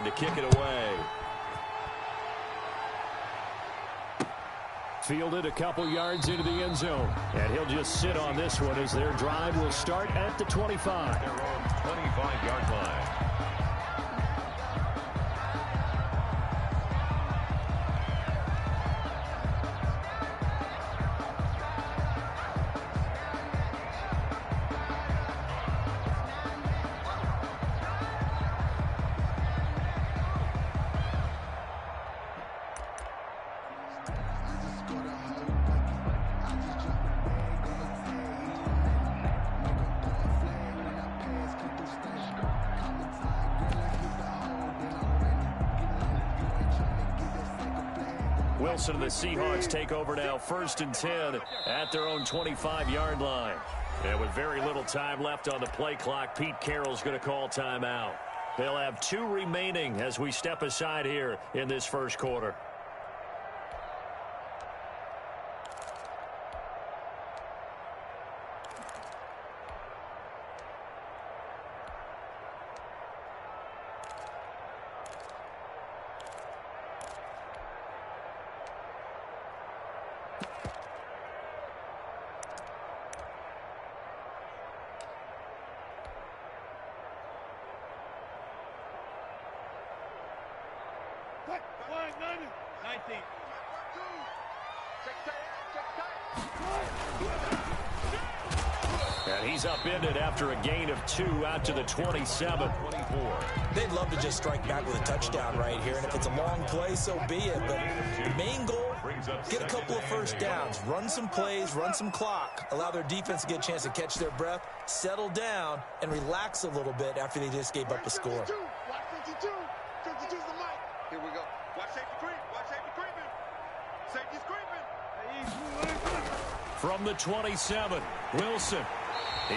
on to kick it away. Fielded a couple yards into the end zone. And he'll just sit on this one as their drive will start at the 25. Their own 25-yard line. Wilson and the Seahawks take over now, 1st and 10 at their own 25-yard line. And with very little time left on the play clock, Pete Carroll's going to call timeout. They'll have 2 remaining as we step aside here in this first quarter. And he's upended after a gain of 2 out to the 27. They'd love to just strike back with a touchdown right here, and if it's a long play, so be it. But the main goal, get a couple of first downs, run some plays, run some clock, allow their defense to get a chance to catch their breath, settle down, and relax a little bit after they just gave up a score. Watch 52. 52's the mic. Here we go. Watch safety creep. Watch safety creeping. Safety's creeping. From the 27, Wilson.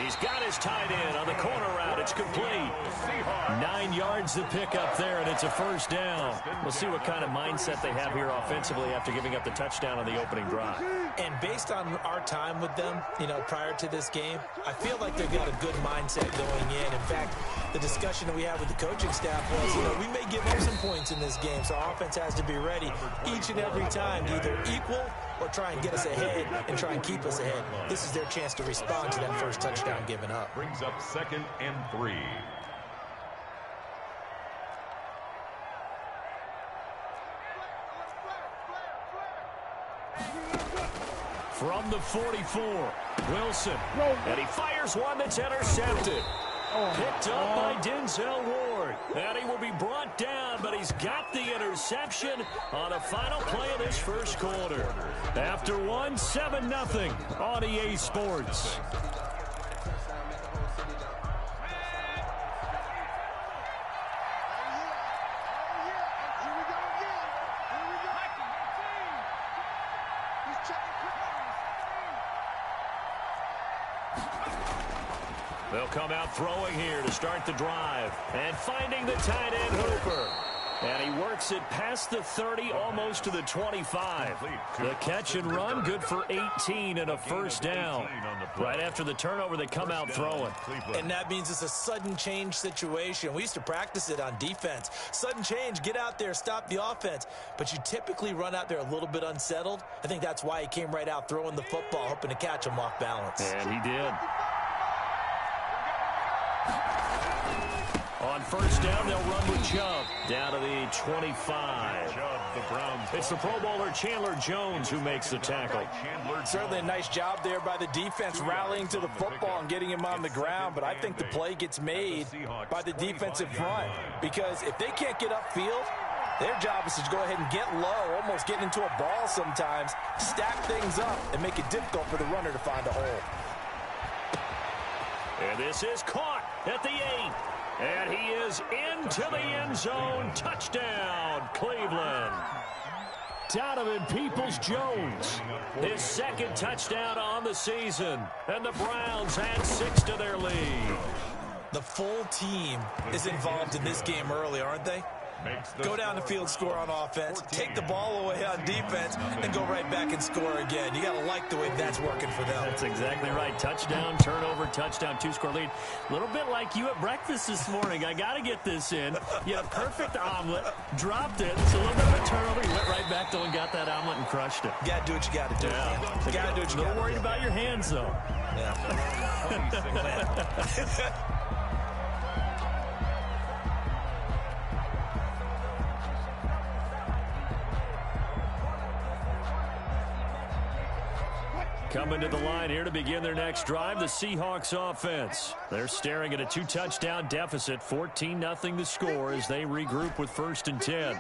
He's got his tight end on the corner route. It's complete. 9 yards to pick up there, and it's a first down. We'll see what kind of mindset they have here offensively after giving up the touchdown on the opening drive. And based on our time with them, prior to this game, I feel like they've got a good mindset going in. In fact, the discussion that we had with the coaching staff was, we may give up some points in this game, so our offense has to be ready each and every time to either equal or try and get us ahead and try and keep us ahead. This is their chance to respond to that first touchdown given up. Brings up 2nd and 3. From the 44, Wilson. And he fires one that's intercepted. Picked up by Denzel Ward. And he will be brought down, but he's got the interception on the final play of this first quarter. After 7-0 on EA Sports. They'll come out throwing here to start the drive. And finding the tight end, Hooper. And he works it past the 30, almost to the 25. The catch and run, good for 18 and a first down. Right after the turnover, they come out throwing. And that means it's a sudden change situation. We used to practice it on defense. Sudden change, get out there, stop the offense. But you typically run out there a little bit unsettled. I think that's why he came right out throwing the football, hoping to catch him off balance. And he did. On first down, they'll run with Chubb down to the 25. It's the Pro Bowler Chandler Jones who makes the tackle. Certainly a nice job there by the defense rallying to the football and getting him on the ground, but I think the play gets made by the defensive front because if they can't get upfield, their job is to go ahead and get low, almost get into a ball sometimes, stack things up, and make it difficult for the runner to find a hole. And this is caught at the 8. And he is into the end zone. Touchdown, Cleveland. Donovan Peoples-Jones, his 2nd touchdown on the season. And the Browns add 6 to their lead. The full team is involved in this game early, aren't they? Go down the field, score on offense, take the ball away on defense, and go right back and score again. You got to like the way that's working for them. That's exactly right. Touchdown, turnover, touchdown, 2-score lead. A little bit like you at breakfast this morning. I got to get this in. You had a perfect omelet, dropped it. It's a little bit of a turnover. You went right back though and got that omelet and crushed it. You got to do what you got to do. Yeah. You got to do what you got to do. A little worried about your hands, though. Yeah. Coming to the line here to begin their next drive, the Seahawks offense. They're staring at a 2-touchdown deficit, 14-0 the score as they regroup with 1st and 10.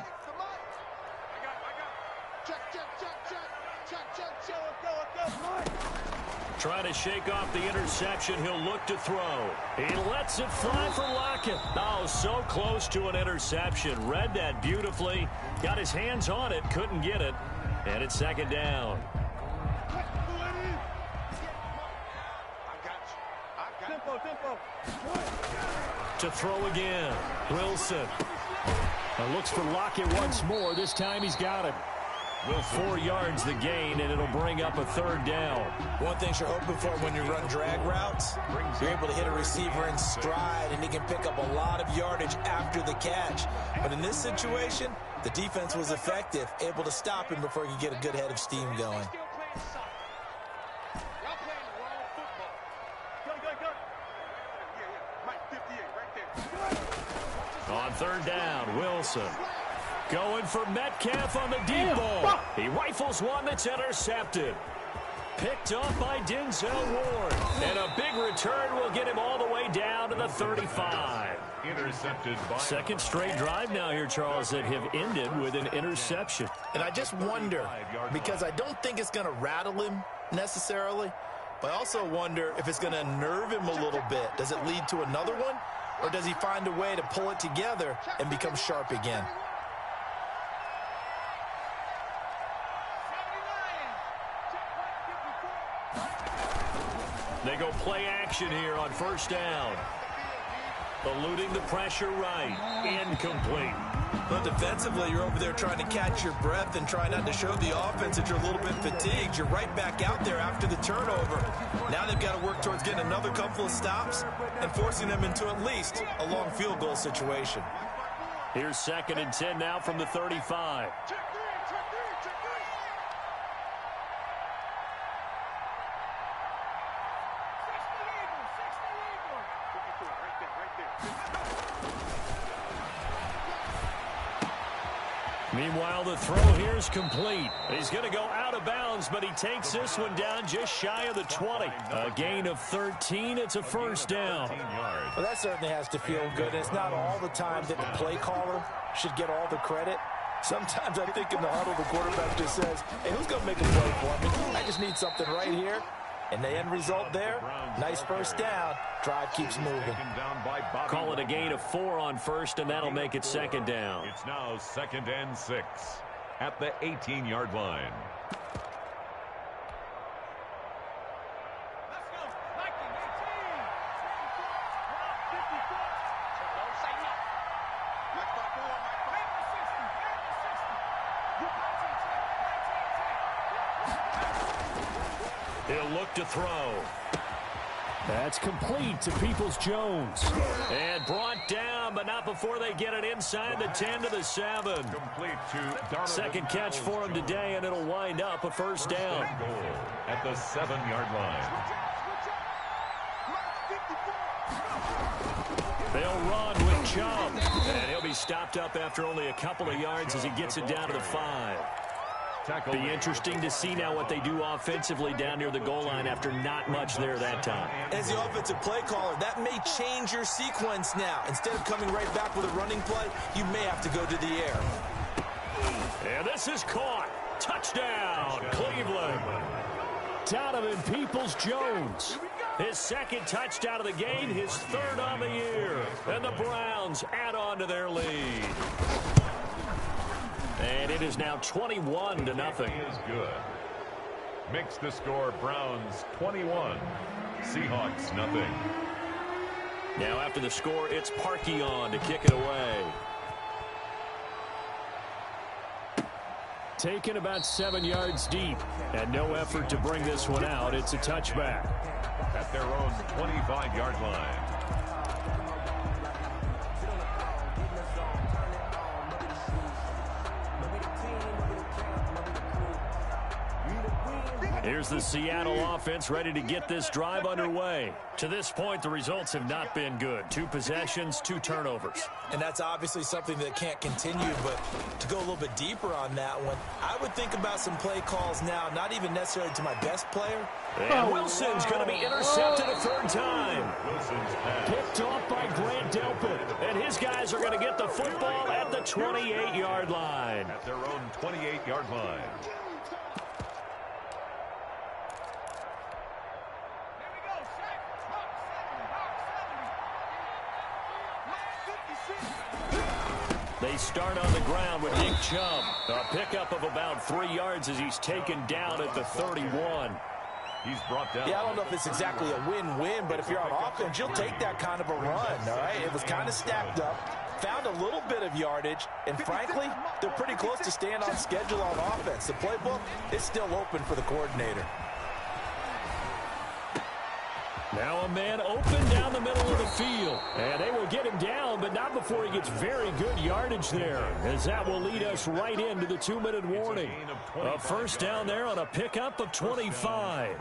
Trying to shake off the interception. He'll look to throw. He lets it fly for Lockett. Oh, so close to an interception. Read that beautifully. Got his hands on it. Couldn't get it. And it's 2nd down. To throw again. Wilson. Looks for Lockett once more. This time he's got it. 4 yards the gain, and it'll bring up a 3rd down. One thing you're hoping for when you run drag routes, you're able to hit a receiver in stride, and he can pick up a lot of yardage after the catch. But in this situation, the defense was effective, able to stop him before he could get a good head of steam going. On 3rd down, Wilson. Going for Metcalf on the deep ball. He rifles one that's intercepted. Picked up by Denzel Ward. And a big return will get him all the way down to the 35. Intercepted by 2nd straight drive now here, Charles, that have ended with an interception. And I just wonder, because I don't think it's going to rattle him necessarily, but I also wonder if it's going to unnerve him a little bit. Does it lead to another one? Or does he find a way to pull it together and become sharp again? They go play action here on 1st down. Eluding the pressure right. Incomplete. But defensively, you're over there trying to catch your breath and try not to show the offense that you're a little bit fatigued. You're right back out there after the turnover. Now they've got to work towards getting another couple of stops and forcing them into at least a long field goal situation. Here's 2nd and 10 now from the 35. Meanwhile, the throw here is complete. He's going to go out of bounds, but he takes this one down just shy of the 20. A gain of 13. It's a 1st down. Well, that certainly has to feel good. And it's not all the time that the play caller should get all the credit. Sometimes I think in the huddle, the quarterback just says, hey, who's going to make a play for me? I just need something right here. And the end result there, nice 1st down. Drive keeps moving. Call it a gain of 4 on 1st, and that'll make it 2nd down. It's now 2nd and 6 at the 18-yard line. He'll look to throw. That's complete to Peoples-Jones. And brought down, but not before they get it inside the 10 to the 7. Complete to Donovan 2nd catch for him today, and it'll wind up a 1st down. Goal at the 7-yard line. They'll run with Chubb. And he'll be stopped up after only a couple of yards as he gets it down to the 5. Be interesting to see now what they do offensively down near the goal line after not much there that time. As the offensive play caller, that may change your sequence now. Instead of coming right back with a running play, you may have to go to the air. And this is caught. Touchdown, Cleveland. Donovan Peoples-Jones. His 2nd touchdown of the game, his 3rd on the year. And the Browns add on to their lead. And it is now 21-0. Is good. Makes the score Browns 21, Seahawks nothing. Now after the score, it's Parkey on to kick it away. taken about 7 yards deep. And no effort to bring this one out. It's a touchback. At their own 25-yard line. Here's the Seattle offense ready to get this drive underway. To this point, the results have not been good. 2 possessions, 2 turnovers. And that's obviously something that can't continue, but to go a little bit deeper on that one, I would think about some play calls now, not even necessarily to my best player. And Wilson's going to be intercepted a 3rd time. Picked off by Grant Delpit. And his guys are going to get the football at the 28-yard line. At their own 28-yard line. They start on the ground with Nick Chubb. A pickup of about 3 yards as he's taken down at the 31. He's brought down. Yeah, I don't know if it's exactly a win-win, but if you're on offense, you'll take that kind of a run, all right? It was kind of stacked up, found a little bit of yardage, and frankly, they're pretty close to staying on schedule on offense. The playbook is still open for the coordinator. Now a man open down the middle of the field. And they will get him down, but not before he gets very good yardage there, as that will lead us right into the 2-minute warning. A 1st down there on a pickup of 25.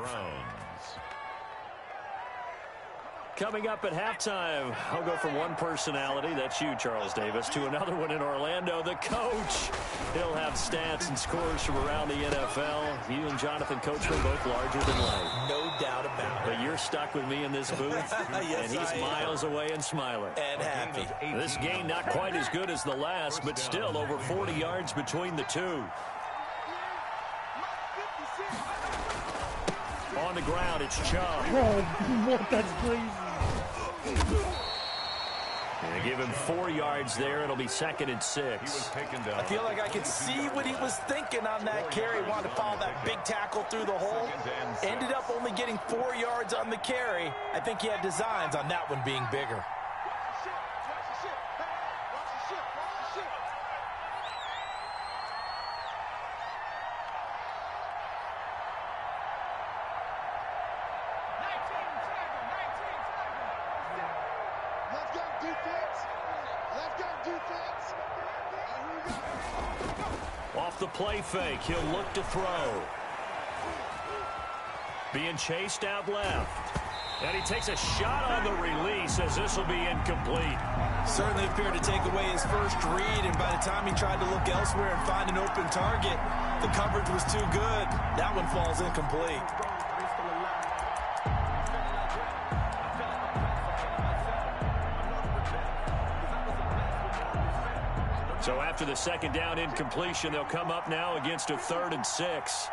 Coming up at halftime, I'll go from one personality, that's you, Charles Davis, to another one in Orlando, the coach. He'll have stats and scores from around the NFL. You and Jonathan Coachman both larger than life. No doubt about it. But you're stuck with me in this booth, Yes, and he's miles away and smiling. And happy. This game not quite as good as the last, but still over 40 yards between the two. On the ground, it's Chubb. Oh, what? That's crazy. And they give him 4 yards there. It'll be 2nd and 6. I feel like I could see what he was thinking on that carry. Wanted to follow that big tackle through the hole. Ended up only getting 4 yards on the carry. I think he had designs on that one being bigger. Off the play fake, he'll look to throw. Being chased out left. And he takes a shot on the release as this will be incomplete. Certainly appeared to take away his first read, and by the time he tried to look elsewhere and find an open target, the coverage was too good. That one falls incomplete. So after the 2nd down incompletion, they'll come up now against a 3rd and 6.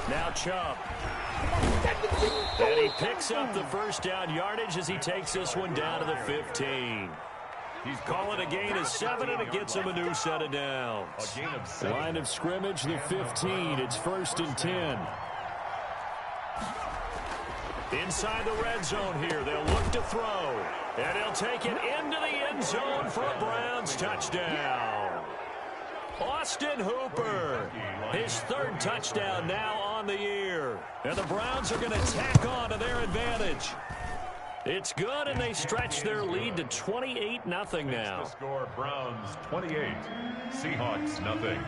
Now Chubb. And he picks up the 1st down yardage as he takes this one down to the 15. He's calling a gain of 7, and it gets him a new set of downs. Line of scrimmage, the 15. It's 1st and 10. Inside the red zone here, they'll look to throw. And he'll take it into the end zone for a Browns touchdown. Austin Hooper, his 3rd touchdown now on the year. And the Browns are going to tack on to their advantage. It's good, and they stretch their lead to 28-0 now. The score, Browns 28, Seahawks nothing.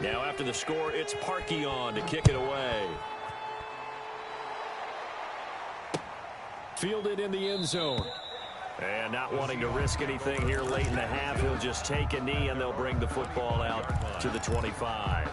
Now after the score, it's Parkey on to kick it away. Fielded in the end zone. And not wanting to risk anything here late in the half, he'll just take a knee, and they'll bring the football out to the 25.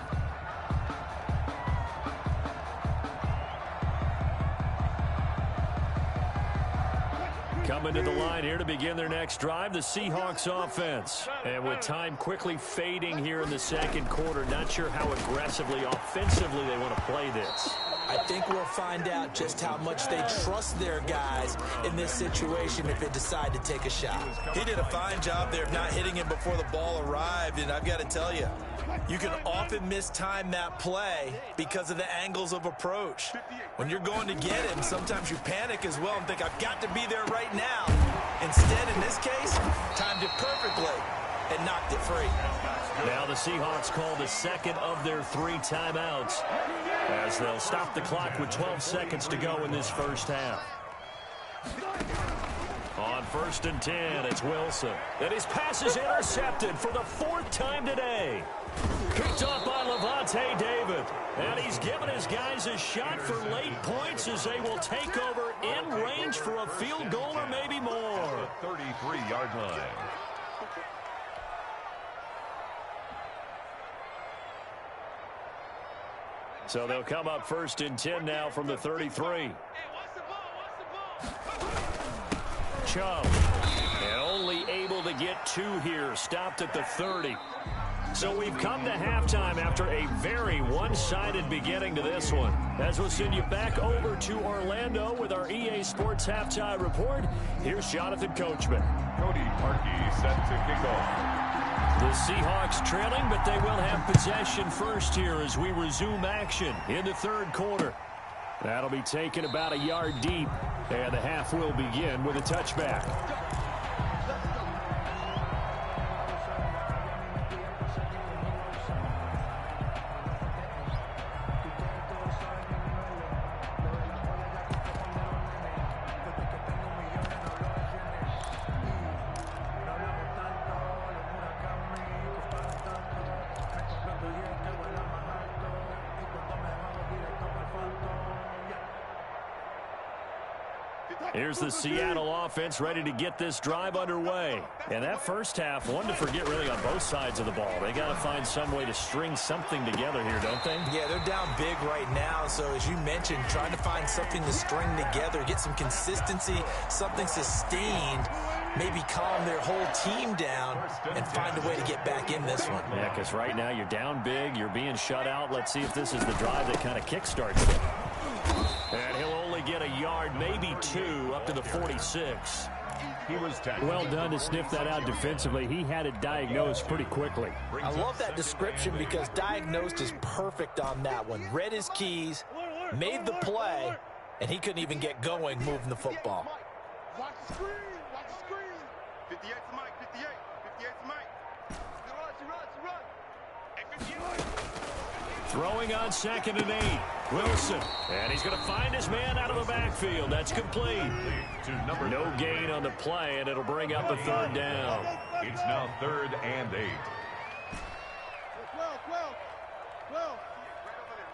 Coming to the line here to begin their next drive, the Seahawks offense. And with time quickly fading here in the 2nd quarter, not sure how aggressively, offensively they want to play this. I think we'll find out just how much they trust their guys in this situation if they decide to take a shot. He did a fine job there of not hitting him before the ball arrived, and I've got to tell you, you can often mistime that play because of the angles of approach. When you're going to get him, sometimes you panic as well and think, I've got to be there right now. Instead, in this case, timed it perfectly and knocked it free. Now the Seahawks call the second of their 3 timeouts as they'll stop the clock with 12 seconds to go in this first half. On 1st and 10, it's Wilson. And his pass is intercepted for the 4th time today. Picked up by Lavonte David. And he's given his guys a shot for late points as they will take over in range for a field goal or maybe more. 33-yard line. So they'll come up 1st and 10 now from the 33. Chubb. And only able to get 2 here. Stopped at the 30. So we've come to halftime after a very one-sided beginning to this one. As we'll send you back over to Orlando with our EA Sports Halftime Report, here's Jonathan Coachman. Cody Parkey set to kick off. The Seahawks trailing, but they will have possession first here as we resume action in the 3rd quarter. That'll be taken about a yard deep, and the half will begin with a touchback. Here's the Seattle offense ready to get this drive underway. And that first half, one to forget really on both sides of the ball. They got to find some way to string something together here, don't they? Yeah, they're down big right now. So as you mentioned, trying to find something to string together, get some consistency, something sustained, maybe calm their whole team down and find a way to get back in this one. Yeah, because right now you're down big, you're being shut out. Let's see if this is the drive that kind of kickstarts it. And he'll only get a yard, maybe 2, up to the 46. He was tackled. Well done to sniff that out defensively. He had it diagnosed pretty quickly. I love that description because diagnosed is perfect on that one. Read his keys, made the play, and he couldn't even get going moving the football. Watch the screen. Watch the screen. 58 to Mike. 58. 58 to Mike. She runs. Hey, 58. Throwing on 2nd and 8. Wilson. And he's going to find his man out of the backfield. That's complete. No gain on the play, and it'll bring up a 3rd down. It's now 3rd and 8. 12. Right over there.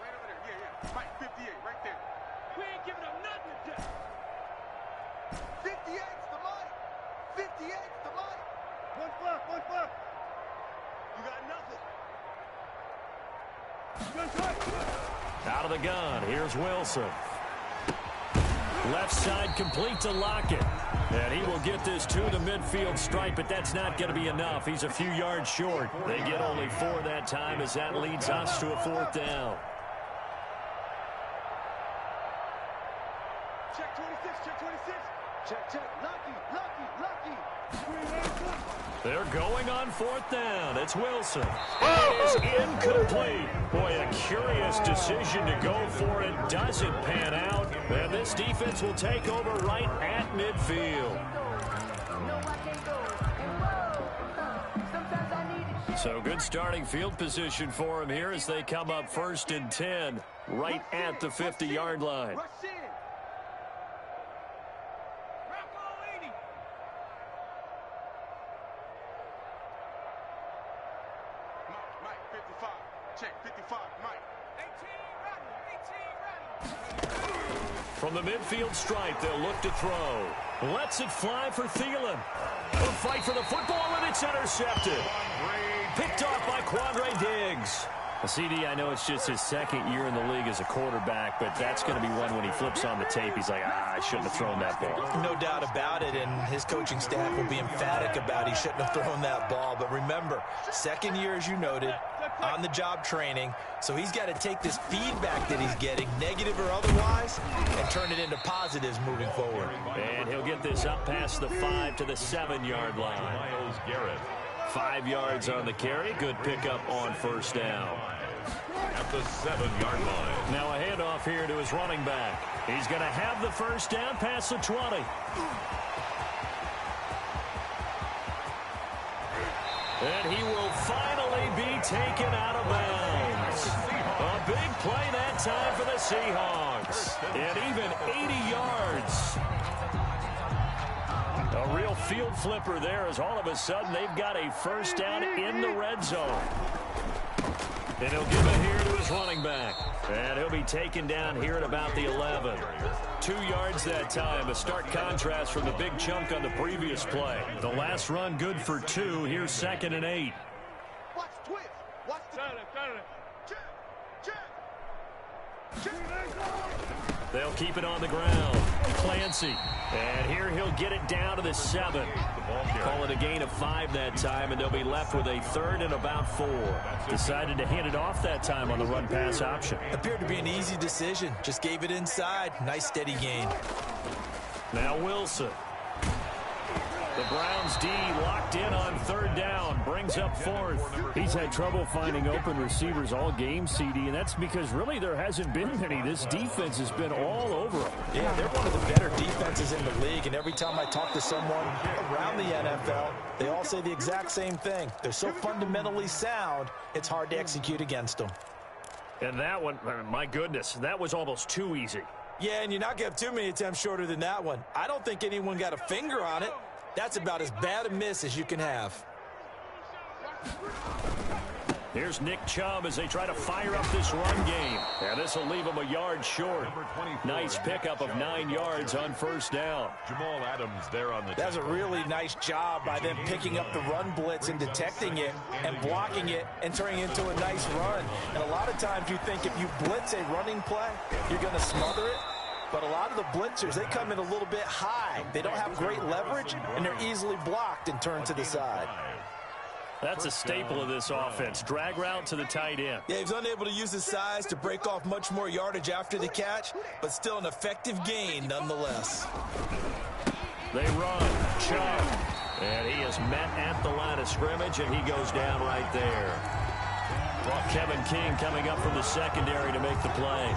Yeah. Mike, 58, right there. We ain't giving up nothing today. 58's the Mike. 58's the Mike. One flip. You got nothing. Out of the gun, here's Wilson. Left side complete to Lockett. And he will get this to the midfield stripe, but that's not going to be enough. He's a few yards short. They get only 4 that time as that leads us to a 4th down. Check 26. Check. Lucky. They're going on 4th down. It's Wilson. It is incomplete. Boy, a curious decision to go for it. Doesn't pan out. And this defense will take over right at midfield. So good starting field position for him here as they come up 1st and 10 right at the 50-yard line. Rush in. Mike, 55. Check, 55, Mike. 18 ready. From the midfield stripe, they'll look to throw. Lets it fly for Thielen. A fight for the football, and it's intercepted. Picked off by Quandre Diggs. CD, I know it's just his 2nd year in the league as a quarterback, but that's going to be one when he flips on the tape. He's like, I shouldn't have thrown that ball. No doubt about it, and his coaching staff will be emphatic about he shouldn't have thrown that ball. But remember, 2nd year, as you noted, on-the-job training, so he's got to take this feedback that he's getting, negative or otherwise, and turn it into positives moving forward. And he'll get this up past the 5 to the 7-yard line. Myles Garrett. 5 yards on the carry. Good pickup on 1st down. At the 7-yard line. Now a handoff here to his running back. He's going to have the 1st down past the 20. And he will finally be taken out of bounds. A big play that time for the Seahawks. And even 80 yards. A real field flipper there as all of a sudden they've got a first down in the red zone. And he'll give it here to his running back. And he'll be taken down here at about the 11. 2 yards that time. A stark contrast from the big chunk on the previous play. The last run good for 2. Here's 2nd and 8. Watch the twist. Watch the check. They'll keep it on the ground. Clancy. And here he'll get it down to the 7. Call it a gain of 5 that time, and they'll be left with a 3rd and about 4. Decided to hand it off that time on the run-pass option. Appeared to be an easy decision. Just gave it inside. Nice steady gain. Now Wilson. The Browns D locked in on 3rd down. Brings up 4th. He's had trouble finding open receivers all game, CD, and that's because really there hasn't been many. This defense has been all over them. Yeah, they're one of the better defenses in the league, and every time I talk to someone around the NFL, they all say the exact same thing. They're so fundamentally sound, it's hard to execute against them. And that one, my goodness, that was almost too easy. Yeah, and you're not going to have too many attempts shorter than that one. I don't think anyone got a finger on it. That's about as bad a miss as you can have. Here's Nick Chubb as they try to fire up this run game. And this will leave him a yard short. Nice pickup of 9 yards on 1st down. Jamal Adams there on the That's a really nice job by them picking up the run blitz and detecting it and blocking it and turning it into a nice run. And a lot of times you think if you blitz a running play, you're going to smother it. But a lot of the blitzers, they come in a little bit high. They don't have great leverage, and they're easily blocked and turned to the side. That's a staple of this offense. Drag route to the tight end. Yeah, he's unable to use his size to break off much more yardage after the catch, but still an effective gain nonetheless. They run. Chubb. And he is met at the line of scrimmage, and he goes down right there. Kevin King coming up from the secondary to make the play.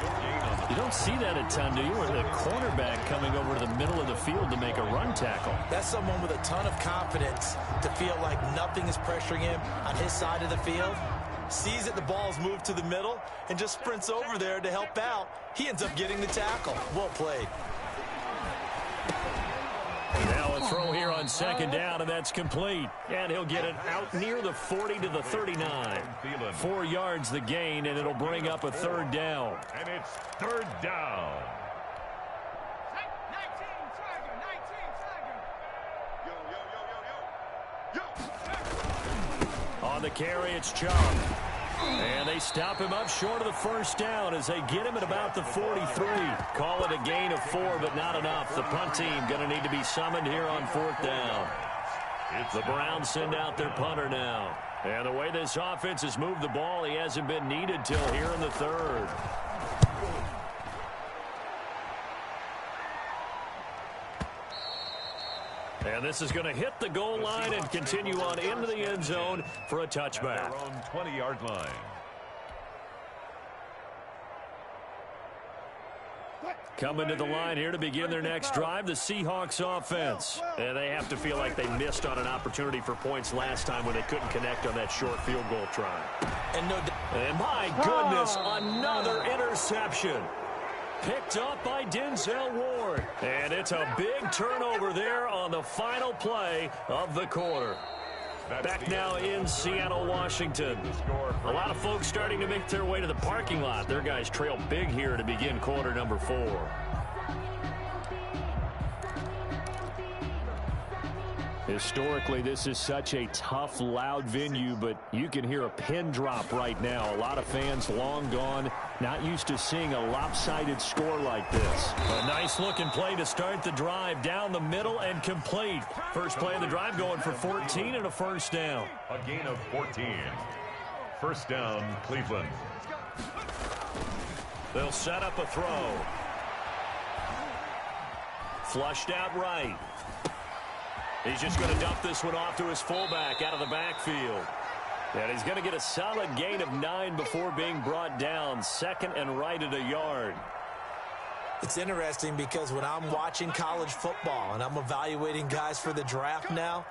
You don't see that a ton, do you? Or the cornerback coming over to the middle of the field to make a run tackle. That's someone with a ton of confidence to feel like nothing is pressuring him on his side of the field. Sees that the ball's moved to the middle and just sprints over there to help out. He ends up getting the tackle. Well played. Now a throw here on 2nd down, and that's complete. And he'll get it out near the 40 to the 39. 4 yards the gain, and it'll bring up a 3rd down. And it's 3rd down. 19 Yo. On the carry, it's Chubb. And they stop him up short of the 1st down as they get him at about the 43. Call it a gain of 4, but not enough. The punt team going to need to be summoned here on 4th down. The Browns send out their punter now. And the way this offense has moved the ball, he hasn't been needed till here in the 3rd. And this is going to hit the goal line and continue on into the end zone for a touchback. At their own 20-yard line. Coming to the line here to begin their next drive, the Seahawks offense. And they have to feel like they missed on an opportunity for points last time when they couldn't connect on that short field goal try. And my goodness, another interception. Picked up by Denzel Ward. And it's a big turnover there on the final play of the quarter. Back now in Seattle, Washington. A lot of folks starting to make their way to the parking lot. Their guys trail big here to begin quarter number 4. Historically, this is such a tough, loud venue, but you can hear a pin drop right now. A lot of fans long gone, not used to seeing a lopsided score like this. A nice-looking play to start the drive down the middle and complete. First play of the drive going for 14 and a 1st down. A gain of 14. 1st down, Cleveland. They'll set up a throw. Flushed out right. He's just going to dump this one off to his fullback out of the backfield. And he's going to get a solid gain of 9 before being brought down. 2nd and right at a yard. It's interesting because when I'm watching college football and I'm evaluating guys for the draft now,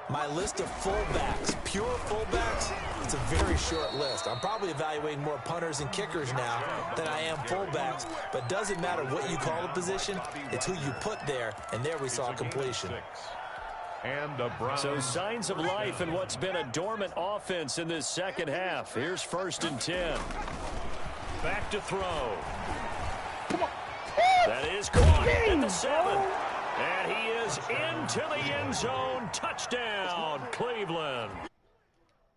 My list of fullbacks, pure fullbacks, it's a very short list. I'm probably evaluating more punters and kickers now than I am fullbacks, but it doesn't matter what you call a position, it's who you put there, and there we saw a completion. So signs of life in what's been a dormant offense in this second half. Here's 1st and 10. Back to throw. That is caught at the 7. And he is into the end zone. Touchdown, Cleveland.